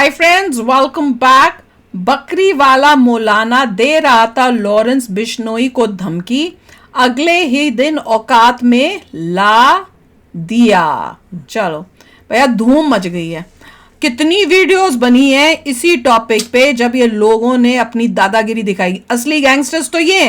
Hi friends, welcome back. बकरी वाला मौलाना दे रहा था लॉरेंस बिश्नोई को धमकी, अगले ही दिन औकात में ला दिया। चलो भैया, धूम मच गई है। कितनी वीडियोस बनी है इसी टॉपिक पे जब ये लोगों ने अपनी दादागिरी दिखाई। असली गैंगस्टर्स तो ये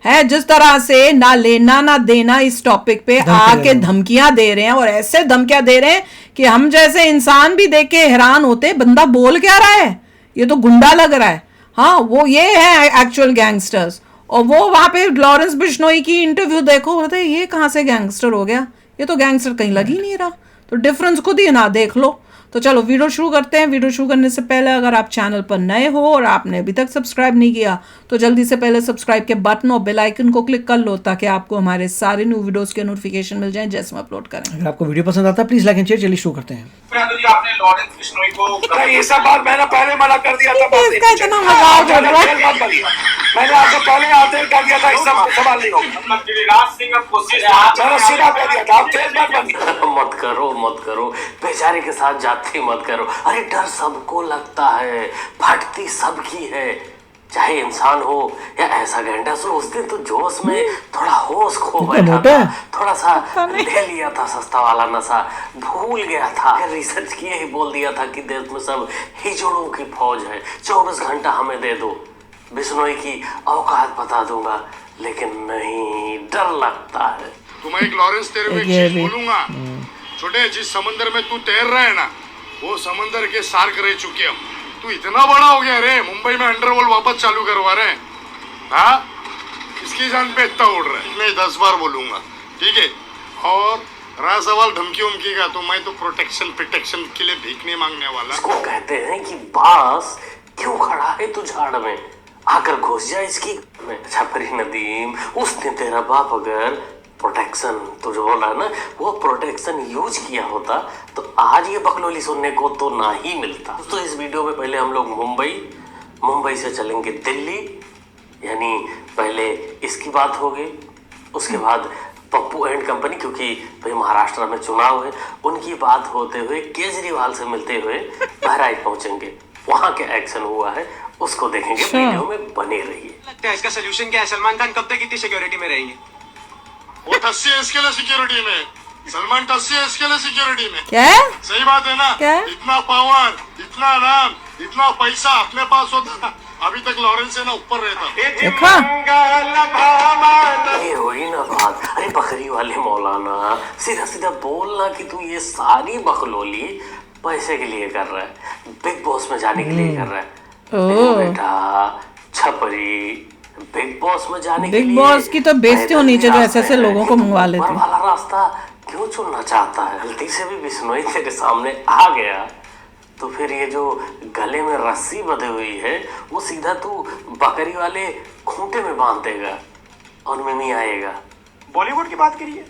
है जिस तरह से ना लेना ना देना इस टॉपिक पे आके धमकियां दे रहे हैं, और ऐसे धमकियां दे रहे हैं कि हम जैसे इंसान भी देख के हैरान होते, बंदा बोल क्या रहा है, ये तो गुंडा लग रहा है। हाँ, वो ये है एक्चुअल गैंगस्टर्स। और वो वहां पे लॉरेंस बिश्नोई की इंटरव्यू देखो, बोलते ये कहां से गैंगस्टर हो गया, ये तो गैंगस्टर कहीं लग ही नहीं रहा। तो डिफरेंस खुद ही ना देख लो। तो चलो वीडियो शुरू करते हैं। वीडियो शुरू करने से पहले अगर आप चैनल पर नए हो और आपने अभी तक सब्सक्राइब नहीं किया तो जल्दी से पहले सब्सक्राइब के बटन और बेल आइकन को क्लिक कर लो ताकि आपको हमारे सारे न्यू वीडियोस के नोटिफिकेशन मिल जाएं जैसे हम अपलोड करें। अगर आपको वीडियो पसंद आता है प्लीज लाइक एंड शेयर। चलिए शुरू करते हैं। आपने लॉरेंस बिश्नोई को ये सब बात मैंने पहले मना कर दिया था। इसका इतना मजाक हो रहा है। मैंने आपसे पहले आते ही कह दिया था इस सब सवाल नहीं होगा। गिरिराज सिंह अब कोशिश मैंने सीधा कह दिया था, आप तेज मत बनिए। मत करो बेचारे के साथ जाती मत करो। अरे डर सबको लगता है, फटती सबकी है, चाहे इंसान हो या ऐसा गैंडस हो। उस दिन तो जोश में थोड़ा होश खो बैठा था, थोड़ा सा ले लिया था सस्ता वाला नशा, भूल गया था। रिसर्च किए ही बोल दिया था कि देश में सब हिजड़ों की फौज है, 24 घंटा हमें दे दो, बिश्नोई की औकात बता दूंगा। लेकिन नहीं, डर लगता है। तुम्हें एक लॉरेंस तेरे को एक चीज बोलूंगा, छोटे, जिस समंदर में तू तैर रहा है ना, वो समंदर के सार्क रह चुके हम। तू इतना बड़ा हो गया रे, मुंबई में अंडरवर्ल्ड वापस चालू करवा रहे हैं। हाँ, किसकी जान पे इतना उड़ रहा है? मैं 10 बार बोलूंगा, ठीक है? और रहा सवाल धमकी उमकी का, तो मैं तो प्रोटेक्शन के लिए भीख नहीं मांगने वाला। इसको कहते हैं कि बांस क्यों खड़ा है तू झाड़ में, आकर घुस जा इसकी में। अच्छा परी नदीम, उस दिन तेरा बाप अगर प्रोटेक्शन तो जो बोला ना, वो प्रोटेक्शन यूज किया होता तो आज ये बकलोली सुनने को तो ना ही मिलता। तो इस वीडियो में पहले हम लोग मुंबई से चलेंगे दिल्ली, यानी पहले इसकी बात होगी, उसके बाद पप्पू एंड कंपनी, क्योंकि भाई महाराष्ट्र में चुनाव है, उनकी बात होते हुए केजरीवाल से मिलते हुए बहराइच पहुंचेंगे, वहां क्या एक्शन हुआ है उसको देखेंगे। वीडियो में बने रहिए। लगता है इसका सोल्यूशन क्या है? सलमान खान कब तक इतनी सिक्योरिटी में रहेंगे? वो 80 इसके लिए सिक्योरिटी में, सलमान 80 इसके लिए सिक्योरिटी में। क्या सही बात है ना? क्या? इतना पावर, इतना नाम, इतना पैसा अपने पास होता, अभी तक लॉरेंस से ना ऊपर रहता। ये हुई ना बात। अरे बकरी वाले मौलाना, सीधा बोलना कि तू ये सारी बकलोली पैसे के लिए कर रहा है, बिग बॉस में जाने के लिए कर रहा है। बेटा छपरी, बिग बॉस में जाने के लिए, बिग बॉस की तो बेइज्जती होनी चाहिए जो ऐसे लोगों को मंगवा लेते हैं। वाला रास्ता क्यों चुनना चाहता है? गलती से भी बिश्नोई तेरे सामने आ गया तो फिर ये जो गले में रस्सी बंधी हुई है वो सीधा तू बकरी वाले खूंटे में बांध देगा और मिमी आएगा। बॉलीवुड की बात करिए,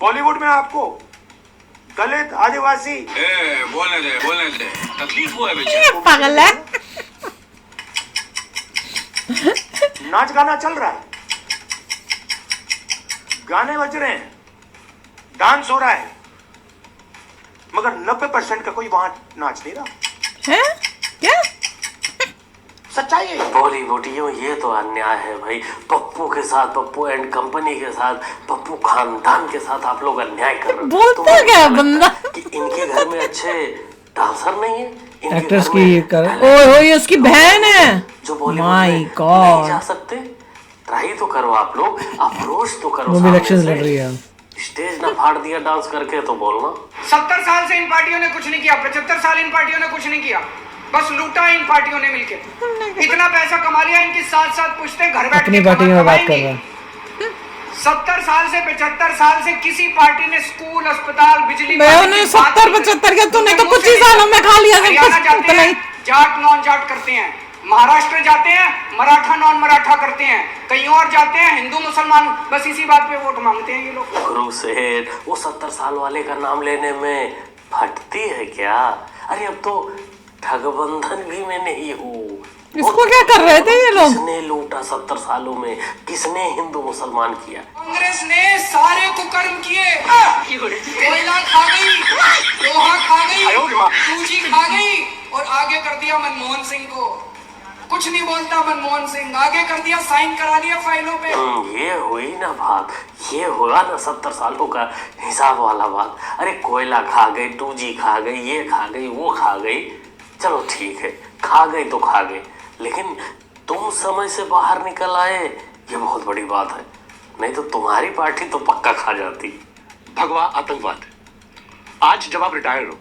बॉलीवुड में आपको दलित आदिवासी बोलने दे, तकलीफ हुआ है बेचारा। पागल है। नाच गाना चल रहा है, गाने बज रहे हैं, डांस हो रहा है, मगर 90% का कोई वहां नाच नहीं रहा है। क्या सच्चाई है? बॉलीवुडियों, ये तो अन्याय है भाई। पप्पू के साथ, पप्पू एंड कंपनी के साथ, पप्पू खानदान के साथ आप लोग अन्याय कर रहे हो। बोलता क्या बंदा कि इनके घर में अच्छे डांसर नहीं है, एक्ट्रेस की कर ओए ये उसकी बहन है जो बॉलीवुड माय में गॉड नहीं जा सकते। ट्राई तो करो आप लोग, अप्रोच तो करो। वो भी इलेक्शन लड़ रही है। स्टेज ना फाड़ दिया डांस करके तो बोलना। 70 साल से इन पार्टियों ने कुछ नहीं किया, 75 साल इन पार्टियों ने कुछ नहीं किया, बस लूटा इन पार्टियों ने मिलके। इतना पैसा कमा लिया, इनकी साथ पुश्ते घर बैठ अपनी पार्टी में बात कर रहा है। 70 साल से 75 साल से किसी पार्टी ने स्कूल, अस्पताल, बिजली, 70-75 के तूने तो कुछ ही सालों में खा लिया। जाते हैं, जाट नॉन जाट करते हैं, महाराष्ट्र जाते हैं, मराठा नॉन मराठा करते हैं, कहीं और जाते हैं, हिंदू मुसलमान, बस इसी बात पे वोट मांगते हैं ये लोग। गुरु सेठ, वो 70 साल वाले का नाम लेने में फटती है क्या? अरे अब तो ठगबंधन भी मैं नहीं हूँ। इसको क्या कर रहे थे ये लोग? किसने लूटा 70 सालों में? किसने हिंदू मुसलमान किया? कांग्रेस ने सारे कुकर्म किए। कोयला खा गई, लोहा खा गई, होगी माँ। 2G खा गई और आगे कर दिया मनमोहन सिंह को। कुछ नहीं बोलता मनमोहन सिंह, आगे कर दिया, साइन करा दिया फाइलों पे। ये हुई ना बात, ये हुआ ना 70 सालों का हिसाब वाला बात। अरे कोयला खा गई, 2G खा गई, ये खा गई, वो खा गई, चलो ठीक है, खा गई तो खा गई, लेकिन तुम समय से बाहर निकल आए, ये बहुत बड़ी बात है। नहीं तो तुम्हारी पार्टी तो पक्का खा जाती। भगवा आतंकवाद। आज जब आप रिटायर हो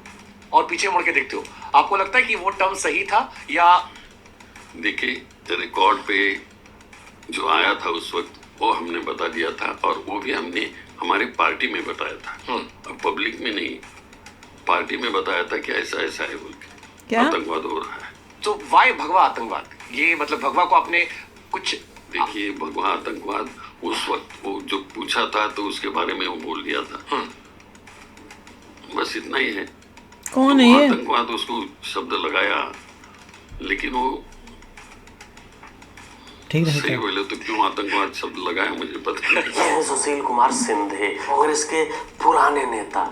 और पीछे मुड़ के देखते हो, आपको लगता है कि वो टर्म सही था या? देखिए, रिकॉर्ड पे जो आया था उस वक्त वो हमने बता दिया था, और वो भी हमने हमारी पार्टी में बताया था, अब पब्लिक में नहीं, पार्टी में बताया था कि ऐसा ऐसा है बोल के क्या आतंकवाद हो रहा है। तो वाई भगवा आतंकवाद? ये मतलब भगवा को आपने कुछ? देखिए, भगवा आतंकवाद उस वक्त वो जो पूछा था तो उसके बारे में वो बोल दिया था, बस इतना ही है। कौन तो है ये? आतंकवाद उसको शब्द लगाया, लेकिन वो ठीक है सही बोले तो क्यों आतंकवाद शब्द लगाया मुझे पता नहीं। ये है सुशील कुमार सिंधे, कांग्रेस के पुराने नेता,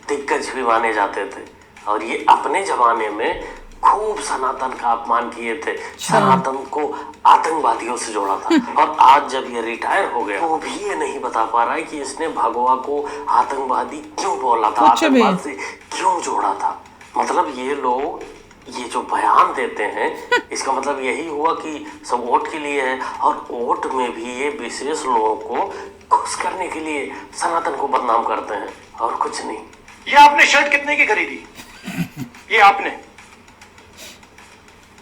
दिग्गज भी माने जाते थे, और ये अपने जमाने में खूब सनातन का अपमान किए थे, सनातन को आतंकवादियों से जोड़ा था। और आज जब ये रिटायर हो गया, वो भी ये नहीं बता पा रहा है कि इसने भगवा को आतंकवादी क्यों बोला था, आतंकवाद से क्यों जोड़ा था। मतलब ये लोग ये जो बयान देते हैं, इसका मतलब यही हुआ कि सब वोट के लिए है, और वोट में भी ये विशेष लोगों को खुश करने के लिए सनातन को बदनाम करते हैं, और कुछ नहीं। ये आपने शर्ट कितने की खरीदी? ये आपने,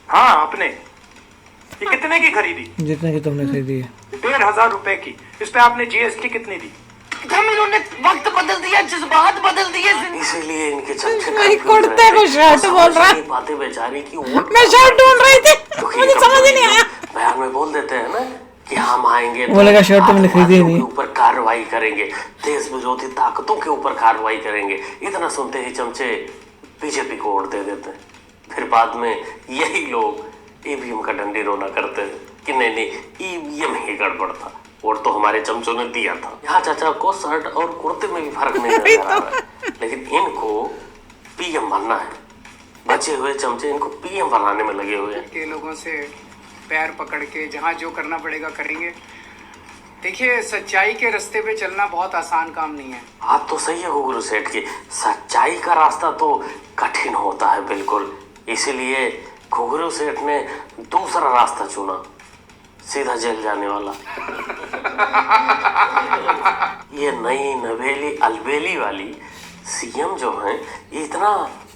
हाँ आपने, ये कितने की खरीदी? जितने की तुमने खरीदी है। 1500 रुपए की। इस पे आपने जीएसटी कितनी दी? इन्होंने वक्त बदल दिया, जज्बात बदल दिए। इसीलिए इनके चमचे वही कुर्ते को शर्ट बोल रहा है। बातें बेचारी की वोट मैं शर्ट ढूंढ रही थी, मुझे समझ ही नहीं आया। बयान में बोल देते हैं ना कि हम आएंगे वो लगा शर्ट तो मैंने खरीदी ही नहीं। के ऊपर कार्रवाई करेंगे, देश विरोधी ताकतों के ऊपर कार्रवाई करेंगे। इतना सुनते ही चमचे बीजेपी को वोट दे देते हैं। फिर बाद में यही लोग ईवीएम का डंडी रोना करते हैं कि नहीं नहीं ईवीएम ही गड़बड़ था, वोट तो हमारे चमचों ने दिया था। यहाँ चाचा को शर्ट और कुर्ते में भी फर्क नहीं नजर आ रहा है, लेकिन इनको पीएम बनना है। बचे हुए चमचे इनको पीएम बनाने में लगे हुए हैं। के लोगों से पैर पकड़ के जहाँ जो करना पड़ेगा करेंगे। देखिए, सच्चाई के रास्ते पे चलना बहुत आसान काम नहीं है। बात तो सही है गुरु सेठ की, सच्चाई का रास्ता तो कठिन होता है बिल्कुल। इसीलिए घुघरू सेठ ने दूसरा रास्ता चुना, सीधा जेल जाने वाला। ये नई नवेली अलबेली वाली सीएम जो है, ये इतना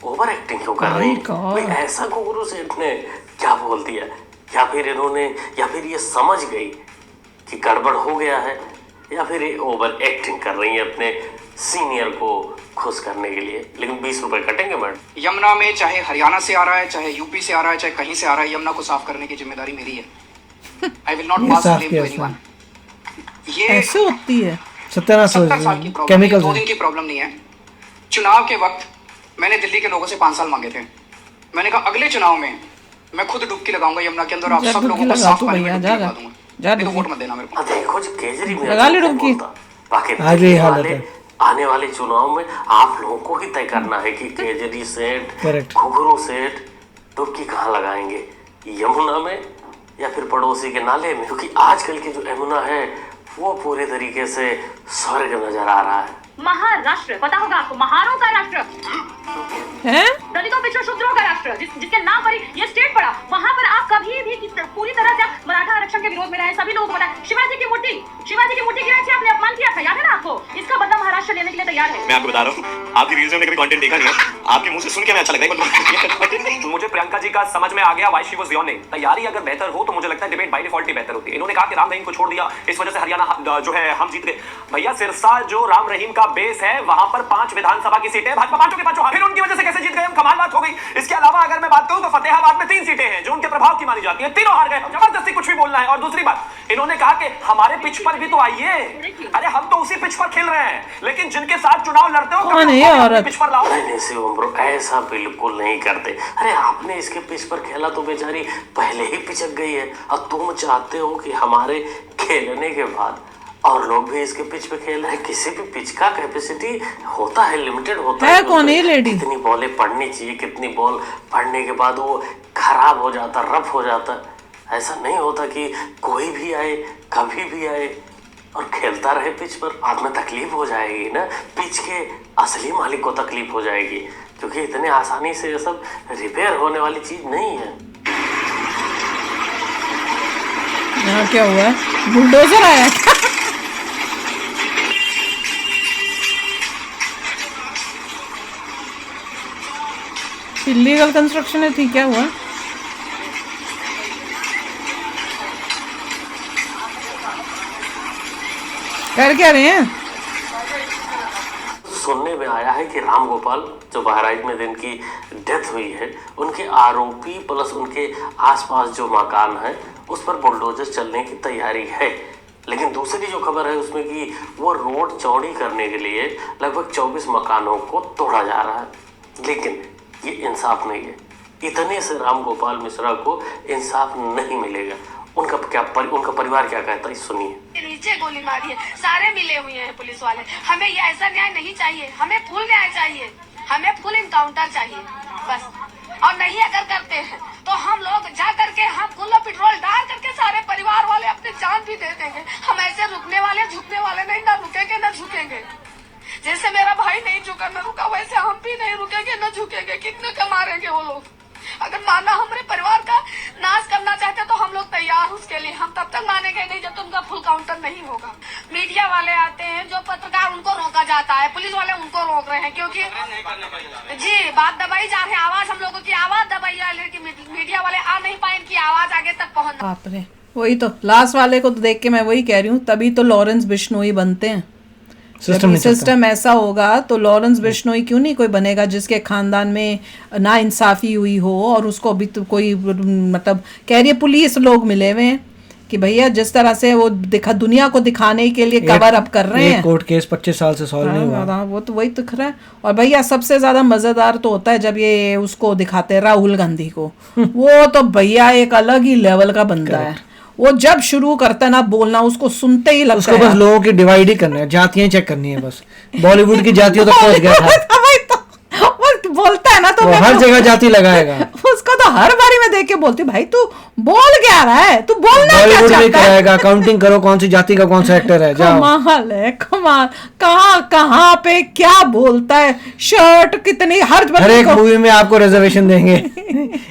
ओवर एक्टिंग क्यों कर रही है? कोई ऐसा घुघरू सेठ ने क्या बोल दिया, या फिर इन्होंने, या फिर ये समझ गई कि गड़बड़ हो गया है, या फिर ये ओवर एक्टिंग कर रही है अपने सीनियर को खुश करने के लिए। लेकिन 20 रुपए कटेंगे मैडम। यमुना में चाहे हरियाणा से आ रहा है, चाहे यूपी से आ रहा है, चाहे कहीं से आ रहा है, यमुना को साफ करने की जिम्मेदारी मेरी है। I will not pass blame to anyone. ये ऐसे होती है। 70 70 साल की प्रॉब्लम, केमिकल 2 दिन की प्रॉब्लम नहीं है। चुनाव के वक्त मैंने दिल्ली के लोगों से 5 साल मांगे थे। मैंने कहा अगले चुनाव में मैं खुद डुबकी लगाऊंगा यमुना के अंदर, आप सब लोगों को साफ पानी में डुबकी लगा दूंगा। नहीं तो वोट मत देना मेरे को। देखो जी, केजरीवाल लगा ली डुबकी। बाकी आज यही हालत है। आने वाले चुनाव में आप लोगों को ही तय करना है कि केजरी सेठ, Correct. घुघरू सेठ डुबकी कहाँ लगाएंगे, यमुना में या फिर पड़ोसी के नाले में? क्योंकि आजकल की जो यमुना है वो पूरे तरीके से स्वर्ग नजर आ रहा है। महाराष्ट्र, पता होगा आपको, महारों का राष्ट्र है, दलितों पिछड़ों शूद्रों का राष्ट्र, जिसके नाम पर ये स्टेट पड़ा, वहाँ पर आप कभी भी पूरी तरह से मराठा आरक्षण के विरोध में रहे। सभी लोगों को पता है, शिवाजी की मूर्ति गिराई थी आपने, अपमान किया था, याद है ना आपको? इसका बदला महाराष्ट्र लेने के लिए तैयार है। मैं आपको बता रहा हूँ, आपकी रील्स में कभी कंटेंट देखा नहीं है, आपके मुंह से सुन के मैं अच्छा लग रहा है। मुझे प्रियंका जी का समझ में आ गया व्हाई शी वाज यॉर्निंग। तैयारी अगर बेहतर हो तो मुझे लगता है डिबेट बाय डिफॉल्ट ही बेहतर होती है। इन्होंने कहा कि राम रहीम को छोड़ दिया, इस वजह से हरियाणा जो है हम जीत गए। भैया, सिरसा जो राम रहीम का बेस है, वहां पर 5 विधानसभा की सीटें, भाजपा 5 के 5 फिर उनकी वजह से कैसे जीत गए हम, कमाल बात हो गई। इसके अलावा अगर मैं बात करूं तो फतेहाबाद में 3 सीटें हैं जो उनके प्रभाव की मानी जाती है, तीनों हार गए। जबरदस्ती कुछ भी बोलना है। और दूसरी बात, इन्होंने कहा कि हमारे पिच पर भी तो आइए। अरे हम तो उसी पिच पर खेल रहे हैं, लेकिन जिनके साथ चुनाव लड़ते हो कौन है ये औरत? पिच पर लाओ। नहीं शिवम ब्रो, ऐसा बिल्कुल नहीं करते। अरे आपने इसके पिच पर खेला तो बेचारी पहले ही पिचक गई है, और तुम चाहते हो कि हमारे खेलने के बाद और लोग भी इसके पिच पे खेल रहे हैं। किसी भी पिच का कैपेसिटी होता है, लिमिटेड होता है। कौन है लेडी? कितनी बॉलें पड़नी चाहिए, कितनी बॉल पड़ने के बाद वो खराब हो जाता, रफ हो जाता। ऐसा नहीं होता कि कोई भी आए कभी भी आए और खेलता रहे पिच पर। बाद में तकलीफ हो जाएगी ना, पिच के असली मालिक को तकलीफ हो जाएगी, क्योंकि इतने आसानी से ये सब रिपेयर होने वाली चीज नहीं है। यहाँ क्या हुआ है? बुलडोजर आया क्या? इलीगल कंस्ट्रक्शन है थी, क्या हुआ? कर क्या रहे हैं? सुनने में आया है कि राम गोपाल जो बहराइच में जिनकी डेथ हुई है, उनके आरोपी प्लस उनके आसपास जो मकान है उस पर बुलडोजर चलने की तैयारी है। लेकिन दूसरी जो खबर है उसमें कि वो रोड चौड़ी करने के लिए लगभग 24 मकानों को तोड़ा जा रहा है। लेकिन ये इंसाफ नहीं है। इतने से राम गोपाल मिश्रा को इंसाफ नहीं मिलेगा। उनका परिवार क्या कहता है, सुनिए। नीचे गोली मारी है, सारे मिले हुए हैं पुलिस वाले। हमें ये ऐसा न्याय नहीं चाहिए, हमें फुल न्याय चाहिए, हमें फुल इनकाउंटर चाहिए बस। और नहीं अगर करते हैं तो हम लोग जा करके हम खुला पेट्रोल डाल करके सारे परिवार वाले अपनी जान भी दे देंगे। हम ऐसे रुकने वाले झुकने वाले नहीं, ना रुकेंगे ना झुकेंगे। जैसे मेरा भाई नहीं झुका न रुका, वैसे हम भी नहीं रुकेंगे न झुकेंगे। कितने का मारेंगे वो लोग? अगर माना हमारे परिवार का नाश करना चाहते तो हम लोग तैयार उसके लिए। हम तब तक मानेंगे नहीं जब तक उनका फुल काउंटर नहीं होगा। मीडिया वाले आते हैं, जो पत्रकार, उनको रोका जाता है, पुलिस वाले उनको रोक रहे हैं क्योंकि जी बात दबाई जा रही है। आवाज हम लोगों की आवाज दबाई जा रही है कि मीडिया वाले आ नहीं पाए, इनकी आवाज आगे तक पहुंच। बाप रे, वही तो लास्ट वाले को तो देख के मैं वही कह रही हूँ, तभी तो लॉरेंस बिश्नोई बनते हैं। सिस्टम ऐसा होगा तो लॉरेंस बिश्नोई क्यों नहीं कोई बनेगा जिसके खानदान में ना इंसाफी हुई हो। और उसको अभी तो कोई मतलब कह रही है पुलिस लोग मिले हुए हैं कि भैया जिस तरह से वो दुनिया को दिखाने के लिए कवर अप कर रहे हैं। कोर्ट केस 25 साल से सॉल्व नहीं हुआ। वो तो वही दिख रहा है। और भैया सबसे ज्यादा मजेदार तो होता है जब ये उसको दिखाते हैं राहुल गांधी को। वो तो भैया एक अलग ही लेवल का बंदा है। वो जब शुरू करता है ना बोलना, उसको सुनते ही लगता है उसको बस लोगों की डिवाइड ही करना है, जातियां चेक करनी है बस। बॉलीवुड की जातियों तक पहुंच गया था। वो बोलता है ना तो हर जगह जाति लगाएगा। उसको तो हर बारी में देख के बोलती भाई तू बोल क्या रहा है, तू बोलना क्या बॉलीवुड चाहता में कराएगा, काउंटिंग करो कौन सी जाति का कौन सा एक्टर है। कमाल है, कमाल। कहाँ पे क्या बोलता है, शर्ट कितनी हर एक मूवी में आपको रिजर्वेशन देंगे।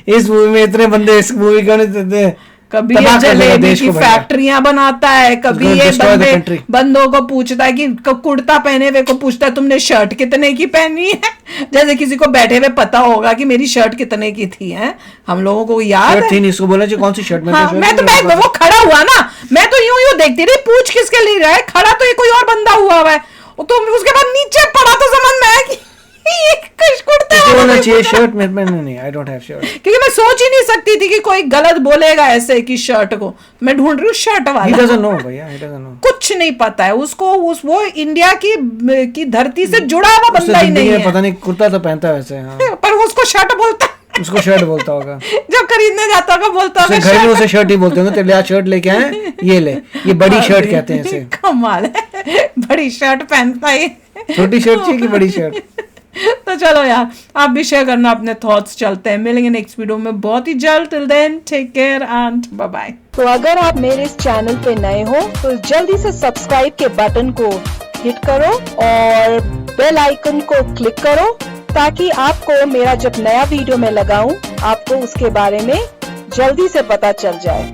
इस मूवी में इतने बंदे, इस मूवी क्यों नहीं देते? कभी ये जलेबी की फैक्ट्रियां बनाता है, कभी ये बंदों को पूछता है कि कुर्ता पहने हुए को पूछता है तुमने शर्ट कितने की पहनी है, जैसे किसी को बैठे हुए पता होगा कि मेरी शर्ट कितने की थी। है हम लोगों को याद है। थी नहीं, इसको बोला जी कौन सी शर्ट में। हाँ, मैं वो खड़ा हुआ ना, मैं तो यूं देखती रही पूछ किसके लिए रहा है, खड़ा तो ये कोई और बंदा हुआ है। तो उसके बाद नीचे पड़ा तो समझ में आया कि चाहिए शर्ट में। नहीं, I don't have shirt। क्योंकि मैं सोच ही नहीं सकती थी कि कोई गलत बोलेगा ऐसे कि शर्ट को। मैं ढूंढ रही हूँ शर्ट वाला। He doesn't know भैया, he doesn't know। कुछ नहीं पता है उसको। वो इंडिया की धरती से जुड़ा हुआ बंदा ही नहीं है। पता नहीं, कुर्ता तो पहनता है वैसे। हाँ। पर उसको शर्ट बोलता है। उसको शर्ट बोलता होगा। जब खरीदने जाता होगा बोलता होगा। घर में उसे शर्ट ही बोलते होंगे। तेरे लिए शर्ट लेके आए, ये ले, ये बड़ी शर्ट कहते हैं इसे। कमाल है, बड़ी शर्ट पहनता है। छोटी शर्ट चाहिए कि बड़ी शर्ट? तो चलो यार, आप भी शेयर करना अपने थॉट्स। चलते हैं, मिलेंगे नेक्स्ट वीडियो में बहुत ही जल्द। Till then take care and bye bye. तो अगर आप मेरे इस चैनल पे नए हो तो जल्दी से सब्सक्राइब के बटन को हिट करो और बेल आइकन को क्लिक करो, ताकि आपको मेरा जब नया वीडियो मैं लगाऊं आपको उसके बारे में जल्दी से पता चल जाए।